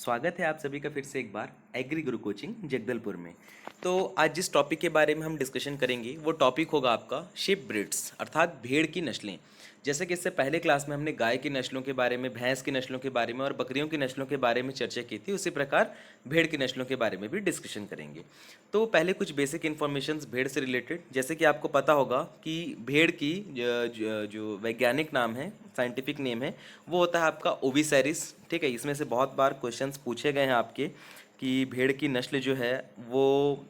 स्वागत है आप सभी का फिर से एक बार एग्री गुरु कोचिंग जगदलपुर में। तो आज जिस टॉपिक के बारे में हम डिस्कशन करेंगे वो टॉपिक होगा आपका शिप ब्रीड्स अर्थात भेड़ की नस्लें। जैसे कि इससे पहले क्लास में हमने गाय की नस्लों के बारे में, भैंस की नस्लों के बारे में और बकरियों की नस्लों के बारे में चर्चा की थी, उसी प्रकार भेड़ की नस्लों के बारे में भी डिस्कशन करेंगे। तो पहले कुछ बेसिक इन्फॉर्मेशंस भेड़ से रिलेटेड। जैसे कि आपको पता होगा कि भेड़ की जो वैज्ञानिक नाम है, साइंटिफिक नेम है, वो होता है आपका ओविसेरिस। ठीक है, इसमें से बहुत बार क्वेश्चंस पूछे गए हैं आपके कि भेड़ की नस्ल जो है वो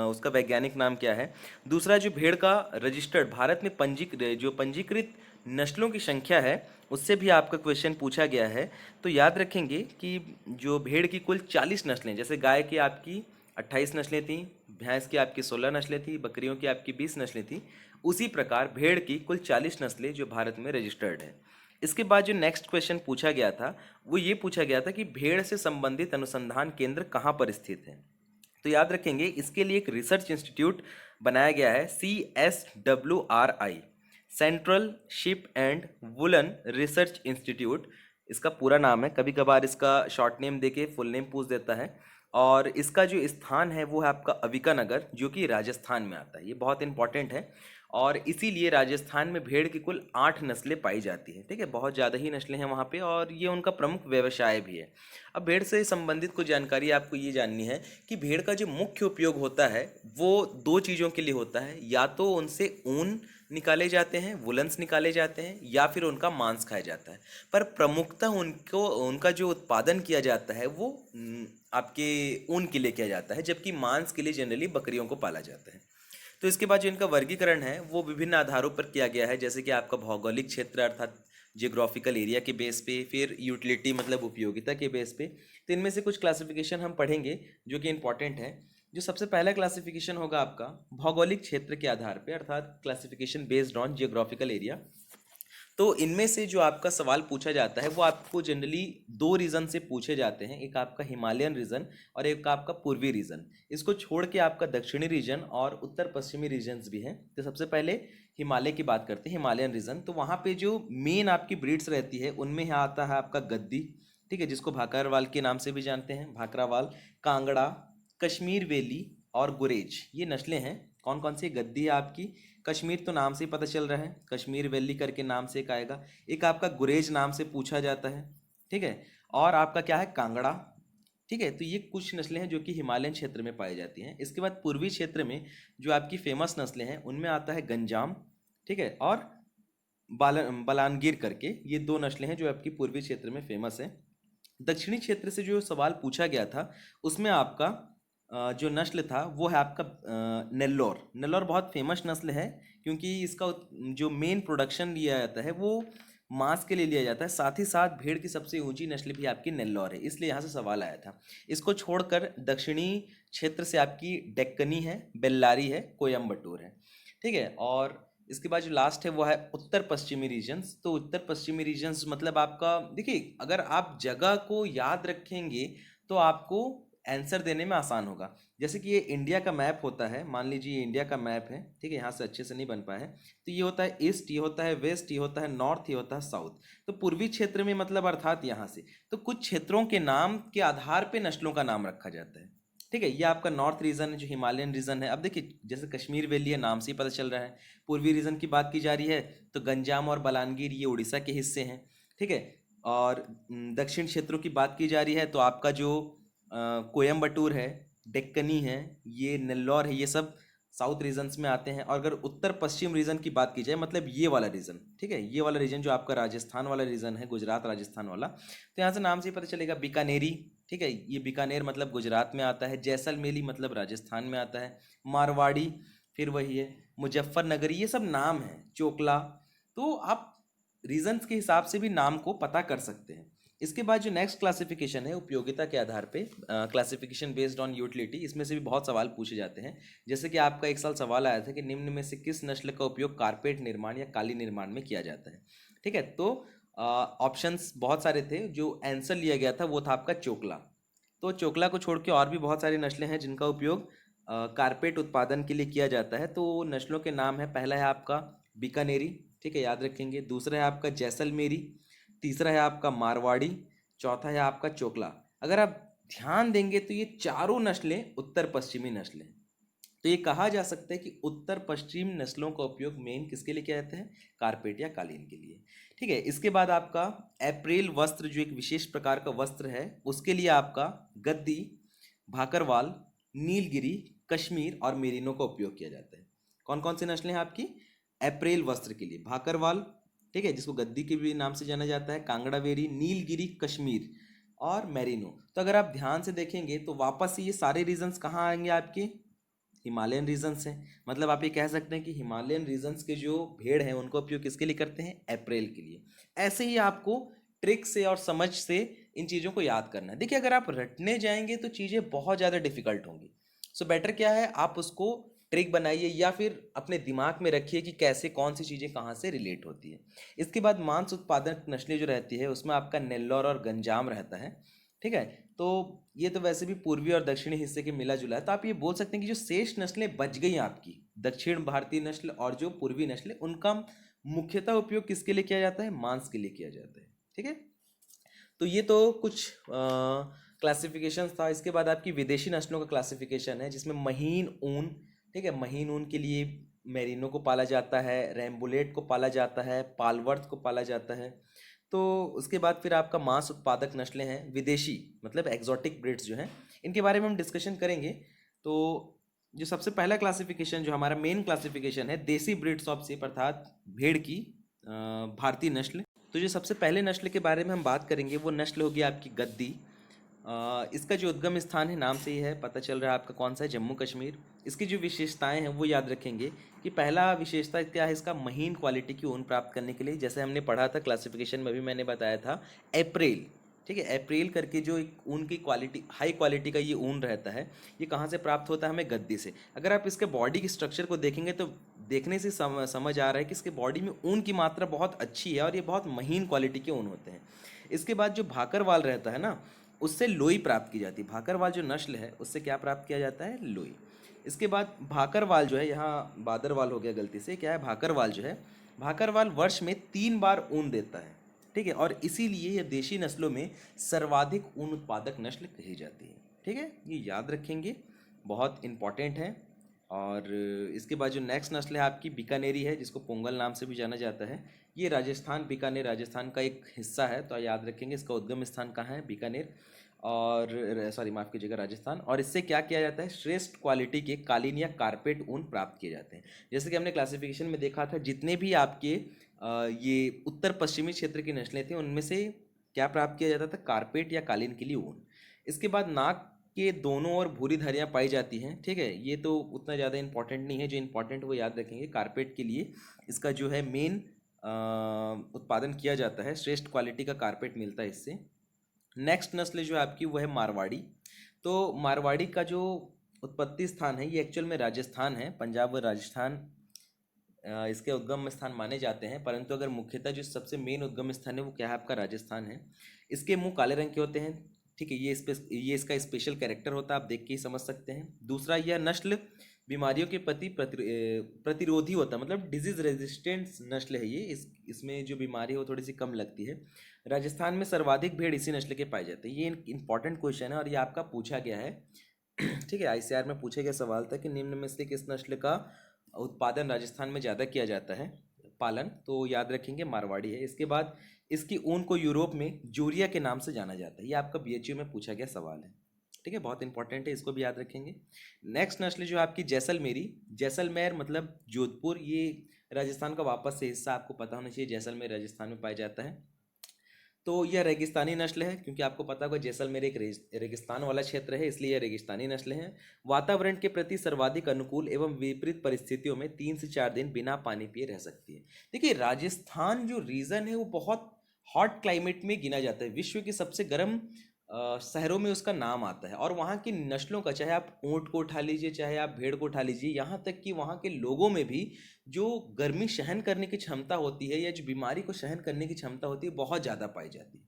उसका वैज्ञानिक नाम क्या है। दूसरा, जो भेड़ का रजिस्टर्ड भारत में पंजीकृत नस्लों की संख्या है, उससे भी आपका क्वेश्चन पूछा गया है। तो याद रखेंगे कि जो भेड़ की कुल 40 नस्लें, जैसे गाय की आपकी 28 नस्लें थीं, भैंस की आपकी 16 नस्लें थी, बकरियों की आपकी 20 नस्लें थी, उसी प्रकार भेड़ की कुल 40 नस्लें जो भारत में रजिस्टर्ड है। इसके बाद जो नेक्स्ट क्वेश्चन पूछा गया था वो ये पूछा गया था कि भेड़ से संबंधित अनुसंधान केंद्र कहाँ पर स्थित है। तो याद रखेंगे इसके लिए एक रिसर्च इंस्टीट्यूट बनाया गया है, CSWRI, central ship and woollen research institute इसका पूरा नाम है। कभी कभार इसका शॉर्ट नेम देके फुल नेम पूछ देता है। और इसका जो स्थान है वो है आपका अविका नगर, जो कि राजस्थान में आता है। ये बहुत इंपॉर्टेंट है और इसीलिए राजस्थान में भेड़ की कुल 8 नस्लें पाई जाती हैं। ठीक है, बहुत ज़्यादा ही नस्लें हैं वहाँ पे और ये उनका प्रमुख व्यवसाय भी है। अब भेड़ से संबंधित कुछ जानकारी आपको ये जाननी है कि भेड़ का जो मुख्य उपयोग होता है वो दो चीज़ों के लिए होता है। या तो उनसे ऊन निकाले जाते हैं, वुलन्स निकाले जाते हैं, या फिर उनका मांस खाया जाता है। पर प्रमुखतः उनका जो उत्पादन किया जाता है वो आपके ऊन के लिए किया जाता है, जबकि मांस के लिए जनरली बकरियों को पाला जाता है। तो इसके बाद जो इनका वर्गीकरण है वो विभिन्न आधारों पर किया गया है, जैसे कि आपका भौगोलिक क्षेत्र अर्थात जियोग्राफिकल एरिया के बेस पे, फिर यूटिलिटी मतलब उपयोगिता के बेस पे। तो इनमें से कुछ क्लासिफिकेशन हम पढ़ेंगे जो कि इंपॉर्टेंट है। जो सबसे पहला क्लासिफिकेशन होगा आपका भौगोलिक क्षेत्र के आधार पे, अर्थात classification based on geographical area. तो इनमें से जो आपका सवाल पूछा जाता है वो आपको जनरली दो रीजन से पूछे जाते हैं, एक आपका हिमालयन रीजन और एक आपका पूर्वी रीजन। इसको छोड़ के आपका दक्षिणी रीजन और उत्तर पश्चिमी रीजन्स भी हैं। तो सबसे पहले हिमालय की बात करते हैं, हिमालयन रीजन। तो वहाँ पे जो मेन आपकी ब्रीड्स रहती है उनमें यहाँ आता है आपका गद्दी, ठीक है, जिसको भाकरवाल के नाम से भी जानते हैं, भाकरावाल, कांगड़ा, कश्मीर वेली और गुरेज, ये नस्लें हैं। कौन कौन सी? गद्दी है आपकी, कश्मीर तो नाम से ही पता चल रहा है, कश्मीर वैली करके नाम से एक आएगा, एक आपका गुरेज नाम से पूछा जाता है, ठीक है, और आपका क्या है? कांगड़ा। ठीक है, तो ये कुछ नस्लें हैं जो कि हिमालयन क्षेत्र में पाई जाती हैं। इसके बाद पूर्वी क्षेत्र में जो आपकी फेमस नस्लें हैं उनमें आता है गंजाम, ठीक है, और बलानगीर करके, ये दो नस्लें हैं जो आपकी पूर्वी क्षेत्र में फेमस है। दक्षिणी क्षेत्र से जो सवाल पूछा गया था उसमें आपका जो नस्ल था वो है आपका नेल्लोर। नेल्लोर बहुत फेमस नस्ल है क्योंकि इसका जो मेन प्रोडक्शन लिया जाता है वो मांस के लिए लिया जाता है। साथ ही साथ भेड़ की सबसे ऊंची नस्ल भी आपकी नेल्लोर है, इसलिए यहाँ से सवाल आया था। इसको छोड़कर दक्षिणी क्षेत्र से आपकी डेक्कनी है, बेल्लारी है, कोयम्बटूर है, ठीक है। और इसके बाद जो लास्ट है वो है उत्तर पश्चिमी रीजन्स। तो उत्तर पश्चिमी रीजन्स मतलब आपका, देखिए, अगर आप जगह को याद रखेंगे तो आपको आंसर देने में आसान होगा। जैसे कि ये इंडिया का मैप होता है, मान लीजिए ये इंडिया का मैप है, ठीक है, यहाँ से अच्छे से नहीं बन पाया है। तो ये होता है ईस्ट, ये होता है वेस्ट, ये होता है नॉर्थ, ये होता है साउथ। तो पूर्वी क्षेत्र में मतलब अर्थात यहाँ से, तो कुछ क्षेत्रों के नाम के आधार पे नस्लों का नाम रखा जाता है, ठीक है। ये आपका नॉर्थ रीजन है जो हिमालयन रीजन है। अब देखिए, जैसे कश्मीर वैली है, नाम से ही पता चल रहा है। पूर्वी रीजन की बात की जा रही है तो गंजाम और बलानगीर ये उड़ीसा के हिस्से हैं, ठीक है। और दक्षिण क्षेत्रों की बात की जा रही है तो आपका जो कोयम्बटूर है, डेक्कनी है, ये नेल्लौर है, ये सब साउथ रीजन्स में आते हैं। और अगर उत्तर पश्चिम रीजन की बात की जाए, मतलब ये वाला रीजन, ठीक है, ये वाला रीजन जो आपका राजस्थान वाला रीजन है, गुजरात राजस्थान वाला, तो यहाँ से नाम से ही पता चलेगा, बीकानेरी, ठीक है, ये बीकानेर मतलब गुजरात में आता है, जैसलमेरी मतलब राजस्थान में आता है, मारवाड़ी फिर वही है, मुजफ्फरनगरी, ये सब नाम है, चोकला। तो आप रीजन्स के हिसाब से भी नाम को पता कर सकते हैं। इसके बाद जो नेक्स्ट क्लासिफिकेशन है उपयोगिता के आधार पे, क्लासिफिकेशन बेस्ड ऑन यूटिलिटी, इसमें से भी बहुत सवाल पूछे जाते हैं। जैसे कि आपका एक साल सवाल आया था कि निम्न में से किस नस्ल का उपयोग कारपेट निर्माण या कालीन निर्माण में किया जाता है, ठीक है। तो ऑप्शंस बहुत सारे थे, जो आंसर लिया गया था वो था आपका चोकला। तो चोकला को छोड़ के और भी बहुत सारी नस्लें हैं जिनका उपयोग कारपेट उत्पादन के लिए किया जाता है। तो नस्लों के नाम है, पहला है आपका बीकानेरी, ठीक है, याद रखेंगे। दूसरा है आपका जैसलमेरी, तीसरा है आपका मारवाड़ी, चौथा है आपका चोकला। अगर आप ध्यान देंगे तो ये चारों नस्लें उत्तर पश्चिमी नस्लें हैं। तो ये कहा जा सकता है कि उत्तर पश्चिम नस्लों का उपयोग मेन किसके लिए किया जाता है? कारपेट या कालीन के लिए। ठीक है, इसके बाद आपका अप्रैल वस्त्र, जो एक विशेष प्रकार का वस्त्र है, उसके लिए आपका गद्दी, भाकरवाल, नीलगिरी, कश्मीर और मेरिनो का उपयोग किया जाता है। कौन कौन सी नस्लें हैं आपकी? अप्रैल वस्त्र के लिए भाकरवाल, ठीक है, जिसको गद्दी के भी नाम से जाना जाता है, कांगड़ावेरी, नीलगिरी, कश्मीर और मेरिनो। तो अगर आप ध्यान से देखेंगे तो वापस से ये सारे रीजन्स कहाँ आएंगे आपके? हिमालयन रीजन्स हैं। मतलब आप ये कह सकते हैं कि हिमालयन रीजन्स के जो भेड़ हैं उनका उपयोग किसके लिए करते हैं? अप्रैल के लिए। ऐसे ही आपको ट्रिक से और समझ से इन चीज़ों को याद करना है। देखिए, अगर आप रटने जाएंगे तो चीज़ें बहुत ज़्यादा डिफिकल्ट होंगी। सो बेटर क्या है, आप उसको ट्रिक बनाइए या फिर अपने दिमाग में रखिए कि कैसे कौन सी चीज़ें कहाँ से रिलेट होती है। इसके बाद मांस उत्पादक नस्लें जो रहती है उसमें आपका नेल्लौर और गंजाम रहता है। ठीक है, तो ये तो वैसे भी पूर्वी और दक्षिणी हिस्से के मिला जुला है। तो आप ये बोल सकते हैं कि जो शेष नस्लें बच गई आपकी, दक्षिण भारतीय नस्ल और जो पूर्वी नस्लें, उनका मुख्यतः उपयोग किसके लिए किया जाता है? मांस के लिए किया जाता है। ठीक है, तो ये तो कुछ क्लासिफिकेशन था। इसके बाद आपकी विदेशी नस्लों का क्लासिफिकेशन है, जिसमें महीन ऊन, ठीक है, महीन ऊन के लिए मेरिनो को पाला जाता है, रैम्बुलेट को पाला जाता है, पालवर्थ को पाला जाता है। तो उसके बाद फिर आपका मांस उत्पादक नस्लें हैं विदेशी, मतलब एक्जॉटिक ब्रीड्स जो हैं, इनके बारे में हम डिस्कशन करेंगे। तो जो सबसे पहला क्लासिफिकेशन, जो हमारा मेन क्लासिफिकेशन है, देसी ब्रीड्स ऑफ शिप, अर्थात भेड़ की भारतीय नस्ल। तो जो सबसे पहले नस्ल के बारे में हम बात करेंगे वो नस्ल होगी आपकी गद्दी। इसका जो उद्गम स्थान है, नाम से ही है पता चल रहा है आपका कौन सा है? जम्मू कश्मीर। इसकी जो विशेषताएं हैं वो याद रखेंगे कि पहला विशेषता क्या है इसका? महीन क्वालिटी की ऊन प्राप्त करने के लिए, जैसे हमने पढ़ा था क्लासिफिकेशन में भी मैंने बताया था, अप्रैल, ठीक है, अप्रैल करके जो एक ऊन की क्वालिटी, हाई क्वालिटी का ये ऊन रहता है, ये कहाँ से प्राप्त होता है? हमें गद्दी से। अगर आप इसके बॉडी की स्ट्रक्चर को देखेंगे तो देखने से समझ आ रहा है कि इसके बॉडी में ऊन की मात्रा बहुत अच्छी है और ये बहुत महीन क्वालिटी के ऊन होते हैं। इसके बाद जो भाकरवाल रहता है ना, उससे लोई प्राप्त की जाती है। भाकरवाल जो नस्ल है उससे क्या प्राप्त किया जाता है? लोई। इसके बाद भाकरवाल जो है, यहाँ बादरवाल हो गया गलती से, क्या है? भाकरवाल जो है, भाकरवाल वर्ष में 3 बार ऊन देता है। ठीक है, और इसीलिए यह देशी नस्लों में सर्वाधिक ऊन उत्पादक नस्ल कही जाती है। ठीक है, ये याद रखेंगे, बहुत इंपॉर्टेंट है। और इसके बाद जो नेक्स्ट नस्ल है आपकी बीकानेरी है, जिसको पोंगल नाम से भी जाना जाता है। ये राजस्थान, बीकानेर राजस्थान का एक हिस्सा है, तो याद रखेंगे इसका उद्गम स्थान कहाँ है? बीकानेर। और सॉरी, माफ़ कीजिएगा, राजस्थान। और इससे क्या किया जाता है? श्रेष्ठ क्वालिटी के कालीन या कारपेट ऊन प्राप्त किए जाते हैं। जैसे कि हमने क्लासिफिकेशन में देखा था, जितने भी आपके ये उत्तर पश्चिमी क्षेत्र की नस्लें थी उनमें से क्या प्राप्त किया जाता था? कारपेट या कालीन के लिए ऊन। इसके बाद नाक के दोनों ओर भूरी धरियाँ पाई जाती हैं। ठीक है, ये तो उतना ज़्यादा इंपॉर्टेंट नहीं है, जो इंपॉर्टेंट वो याद रखेंगे। कारपेट के लिए इसका जो है मेन उत्पादन किया जाता है, श्रेष्ठ क्वालिटी का कारपेट मिलता है इससे। नेक्स्ट नस्ल जो है आपकी वो है मारवाड़ी। तो मारवाड़ी का जो उत्पत्ति स्थान है ये एक्चुअल में राजस्थान है, पंजाब और राजस्थान इसके उद्गम स्थान माने जाते हैं। परंतु अगर मुख्यतः जो सबसे मेन उद्गम स्थान है वो क्या है? आपका राजस्थान है। इसके मुंह काले रंग के होते हैं। ठीक है, ये इसका स्पेशल कैरेक्टर होता है, आप देख के ही समझ सकते हैं। दूसरा, यह नस्ल बीमारियों के प्रति प्रतिरोधी होता है, मतलब डिजीज रेजिस्टेंट नस्ल है ये। इसमें जो बीमारी है वो थोड़ी सी कम लगती है। राजस्थान में सर्वाधिक भेड़ इसी नस्ल के पाए जाते हैं। ये इंपॉर्टेंट क्वेश्चन है और ये आपका पूछा गया है। ठीक है, आईसीआर में पूछा गया सवाल था कि निम्न में से किस नस्ल का उत्पादन राजस्थान में ज़्यादा किया जाता है, पालन? तो याद रखेंगे मारवाड़ी है। इसके बाद इसकी ऊन को यूरोप में जूरिया के नाम से जाना जाता है। ये आपका बीएचयू में पूछा गया सवाल है। ठीक है, बहुत इंपॉर्टेंट है, इसको भी याद रखेंगे। नेक्स्ट नस्ल जो आपकी जैसलमेरी, जैसलमेर मतलब जोधपुर, ये राजस्थान का वापस से हिस्सा, आपको पता होना चाहिए, जैसलमेर राजस्थान में पाया जाता है। तो यह रेगिस्तानी नस्ल है, क्योंकि आपको पता होगा जैसलमेर एक रेगिस्तान वाला क्षेत्र है, इसलिए यह रेगिस्तानी नस्ल है। वातावरण के प्रति सर्वाधिक अनुकूल एवं विपरीत परिस्थितियों में 3 से 4 दिन बिना पानी पिए रह सकती है। देखिए, राजस्थान जो रीजन है वो बहुत हॉट क्लाइमेट में गिना जाता है, विश्व के सबसे गर्म शहरों में उसका नाम आता है। और वहाँ की नस्लों का, चाहे आप ऊँट को उठा लीजिए, चाहे आप भेड़ को उठा लीजिए, यहाँ तक कि वहाँ के लोगों में भी जो गर्मी सहन करने की क्षमता होती है या जो बीमारी को सहन करने की क्षमता होती है बहुत ज़्यादा पाई जाती है।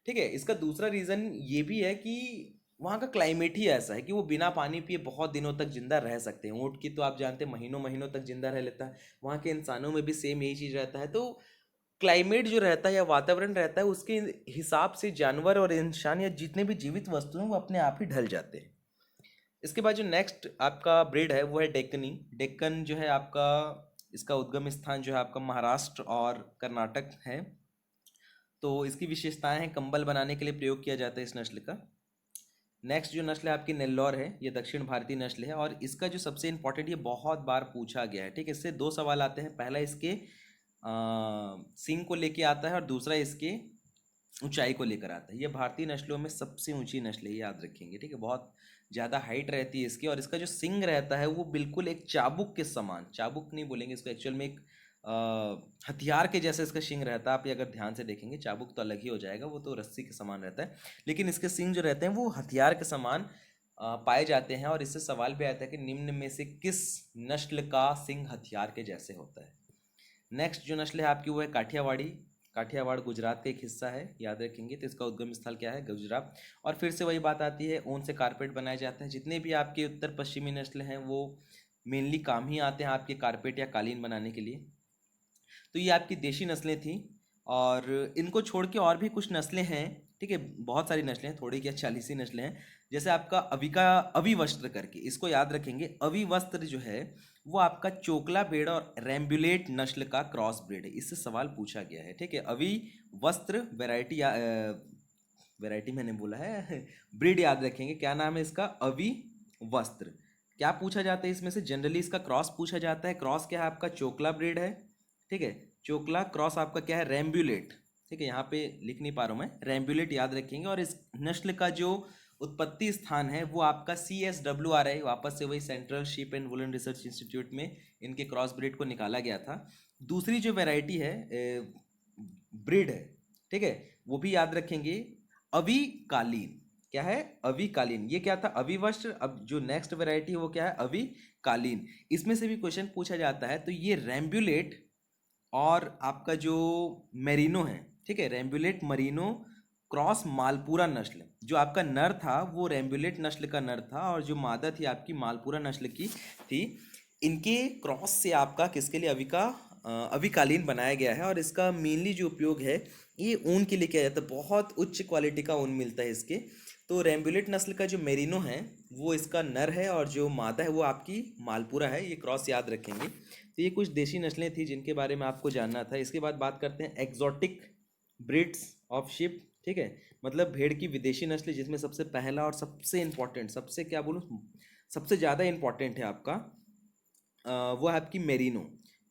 ठीक है, इसका दूसरा रीज़न ये भी है कि वहाँ का क्लाइमेट ही ऐसा है कि वो बिना पानी पिए बहुत दिनों तक जिंदा रह सकते हैं। ऊँट की तो आप जानते हैं महीनों महीनों तक जिंदा रह लेता है, वहाँ के इंसानों में भी सेम यही चीज़ रहता है। तो क्लाइमेट जो रहता है या वातावरण रहता है उसके हिसाब से जानवर और इंसान या जितने भी जीवित वस्तु हैं वो अपने आप ही ढल जाते हैं। इसके बाद जो नेक्स्ट आपका ब्रीड है वो है डेक्कनी। डेक्कन जो है आपका, इसका उद्गम स्थान जो है आपका महाराष्ट्र और कर्नाटक है। तो इसकी विशेषताएं हैं, कंबल बनाने के लिए प्रयोग किया जाता है इस नस्ल का। नेक्स्ट जो नस्ल है आपकी नेल्लौर है, ये दक्षिण भारतीय नस्ल है और इसका जो सबसे इंपॉर्टेंट, ये बहुत बार पूछा गया है, ठीक है। इससे दो सवाल आते हैं, पहला इसके सींग को लेके आता है और दूसरा इसके ऊंचाई को लेकर आता है। ये भारतीय नस्लों में सबसे ऊंची नस्ल है, ये याद रखेंगे, ठीक है। बहुत ज़्यादा हाइट रहती है इसकी और इसका जो सिंग रहता है वो बिल्कुल एक चाबुक के समान, चाबुक नहीं बोलेंगे इसको, एक्चुअल में एक हथियार के जैसे इसका सिंग रहता है। आप ये अगर ध्यान से देखेंगे, चाबुक तो अलग ही हो जाएगा, वो तो रस्सी के समान रहता है, लेकिन इसके सिंग जो रहते हैं वो हथियार के समान पाए जाते हैं। और इससे सवाल भी आता है कि निम्न में से किस नस्ल का सिंग हथियार के जैसे होता है। नेक्स्ट जो नस्ल है आपकी वो है काठियावाड़ी। काठियावाड़ गुजरात का एक हिस्सा है, याद रखेंगे। तो इसका उद्गम स्थल क्या है? गुजरात। और फिर से वही बात आती है, ऊन से कारपेट बनाए जाते हैं। जितने भी आपके उत्तर पश्चिमी नस्ल हैं वो मेनली काम ही आते हैं आपके कारपेट या कालीन बनाने के लिए। तो ये आपकी देशी नस्लें थी और इनको छोड़ के और भी कुछ नस्लें हैं, ठीक है। बहुत सारी नस्लें हैं, थोड़ी क्या 40 ही नस्लें हैं। जैसे आपका अविका, अविवस्त्र करके, इसको याद रखेंगे। अविवस्त्र जो है वो आपका चोकला भेड़ और रैम्बुलेट नस्ल का क्रॉस ब्रीड है, इससे सवाल पूछा गया है, ठीक है। अविवस्त्र वैरायटी, वैरायटी मैंने बोला है ब्रीड याद रखेंगे, क्या नाम है इसका? अविवस्त्र। क्या पूछा जाता है इसमें से? जनरली इसका क्रॉस पूछा जाता है। क्रॉस क्या है आपका? चोकला ब्रीड है, ठीक है। चोकला क्रॉस आपका क्या है? रैम्बुलेट, ठीक है। यहाँ पे लिख नहीं पा रहा हूँ मैं, रैम्बुलेट याद रखेंगे। और इस नस्ल का जो उत्पत्ति स्थान है वो आपका CSWR है, वापस से वही central sheep and woollen research institute में इनके क्रॉस ब्रीड को निकाला गया था। दूसरी जो वैरायटी है, ब्रीड है, ठीक है, वो भी याद रखेंगे, अविकालीन। क्या है? अविकालीन। ये क्या था? अविवस्त्र। अब जो नेक्स्ट वैरायटी है वो क्या है? अविकालीन। इसमें से भी क्वेश्चन पूछा जाता है। तो ये रैम्बुलेट और आपका जो मेरिनो है, ठीक है, रैम्बुलेट मरीनो क्रॉस मालपुरा नस्ल, जो आपका नर था वो रैम्बुलेट नस्ल का नर था और जो मादा थी आपकी मालपुरा नस्ल की थी। इनके क्रॉस से आपका किसके लिए अविकालीन बनाया गया है। और इसका मेनली जो उपयोग है ये ऊन के लिए किया जाता है, बहुत उच्च क्वालिटी का ऊन मिलता है इसके। तो रैम्बुलेट नस्ल का जो मेरिनो है वो इसका नर है और जो मादा है वो आपकी मालपुरा है, ये क्रॉस याद रखेंगे। तो ये कुछ देशी नस्लें थी जिनके बारे में आपको जानना था। इसके बाद बात करते हैं एक्जॉटिक ब्रीड्स ऑफ शिप, ठीक है, मतलब भेड़ की विदेशी नस्ल, जिसमें सबसे पहला और सबसे इम्पॉर्टेंट, सबसे क्या बोलूँ, सबसे ज़्यादा इम्पॉर्टेंट है आपका वो है आपकी मेरिनो।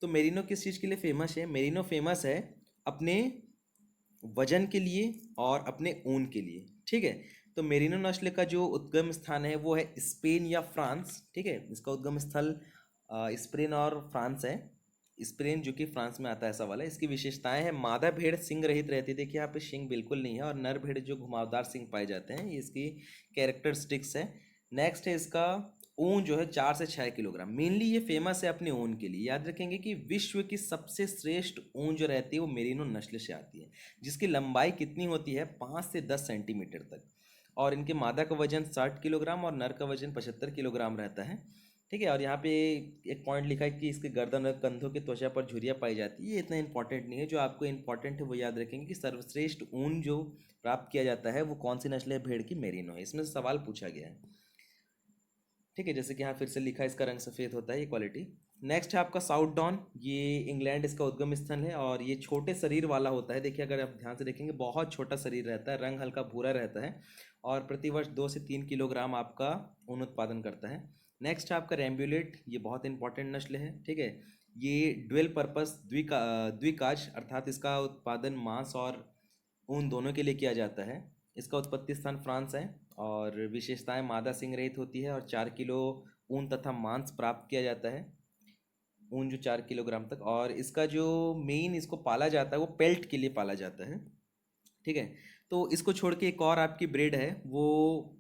तो मेरिनो किस चीज़ के लिए फेमस है? मेरिनो फेमस है अपने वजन के लिए और अपने ऊन के लिए, ठीक है। तो मेरिनो नस्ल का जो उद्गम स्थान है वो है स्पेन या फ्रांस, ठीक है। इसका उद्गम स्थल स्पेन और फ्रांस है। स्पेन जो कि फ्रांस में आता है, ऐसा वाला। इसकी विशेषताएं हैं, मादा भेड़ सिंग रहित रहती है, देखिए यहाँ पे सिंग बिल्कुल नहीं है, और नर भेड़ जो घुमावदार सिंग पाए जाते हैं, ये इसकी कैरेक्टरिस्टिक्स है। नेक्स्ट है इसका ऊन जो है 4 से 6 किलोग्राम। मेनली ये फेमस है अपने ऊन के लिए। याद रखेंगे कि विश्व की सबसे श्रेष्ठ ऊन जो रहती है वो मेरिनो नस्ल से आती है, जिसकी लंबाई कितनी होती है? 5 से 10 सेंटीमीटर तक। और इनके मादा का वजन 60 किलोग्राम और नर का वजन 75 किलोग्राम रहता है, ठीक है। और यहाँ पे एक पॉइंट लिखा है कि इसके गर्दन और कंधों की त्वचा पर झुर्रियाँ पाई जाती है। ये इतना इंपॉर्टेंट नहीं है, जो आपको इंपॉर्टेंट है वो याद रखेंगे कि सर्वश्रेष्ठ ऊन जो प्राप्त किया जाता है वो कौन सी नस्ल है? भेड़ की मेरिनो है। इसमें से सवाल पूछा गया है, ठीक है। जैसे कि यहाँ फिर से लिखा है, इसका रंग सफ़ेद होता है, ये क्वालिटी। नेक्स्ट है आपका साउथ डॉन। ये इंग्लैंड इसका उद्गम स्थल है और ये छोटे शरीर वाला होता है। देखिए अगर आप ध्यान से देखेंगे, बहुत छोटा शरीर रहता है, रंग हल्का भूरा रहता है और प्रतिवर्ष 2 से 3 किलोग्राम आपका ऊन उत्पादन करता है। नेक्स्ट है आपका रैम्बुलेट। ये बहुत इंपॉर्टेंट नस्ल है, ठीक है। ये ड्वेल पर्पस द्विकाज, अर्थात इसका उत्पादन मांस और ऊन दोनों के लिए किया जाता है। इसका उत्पत्ति स्थान फ्रांस है और विशेषताएं, मादा सिंग रहित होती है और 4 किलो ऊन तथा मांस प्राप्त किया जाता है, ऊन जो 4 किलोग्राम तक। और इसका जो मेन इसको पाला जाता है वो पेल्ट के लिए पाला जाता है, ठीक है। तो इसको छोड़ के एक और आपकी ब्रीड है, वो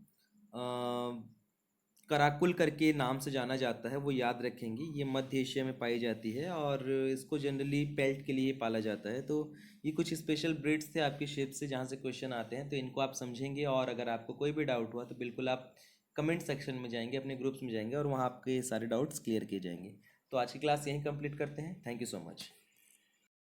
कराकुल करके नाम से जाना जाता है, वो याद रखेंगे। ये मध्य एशिया में पाई जाती है और इसको जनरली पेल्ट के लिए पाला जाता है। तो ये कुछ स्पेशल ब्रीड्स थे आपके शेप से जहाँ से क्वेश्चन आते हैं, तो इनको आप समझेंगे। और अगर आपको कोई भी डाउट हुआ तो बिल्कुल आप कमेंट सेक्शन में जाएंगे, अपने ग्रुप्स में जाएंगे और वहाँ आपके सारे डाउट्स क्लियर किए जाएंगे। तो आज की क्लास यहीं कंप्लीट करते हैं। Thank you so much.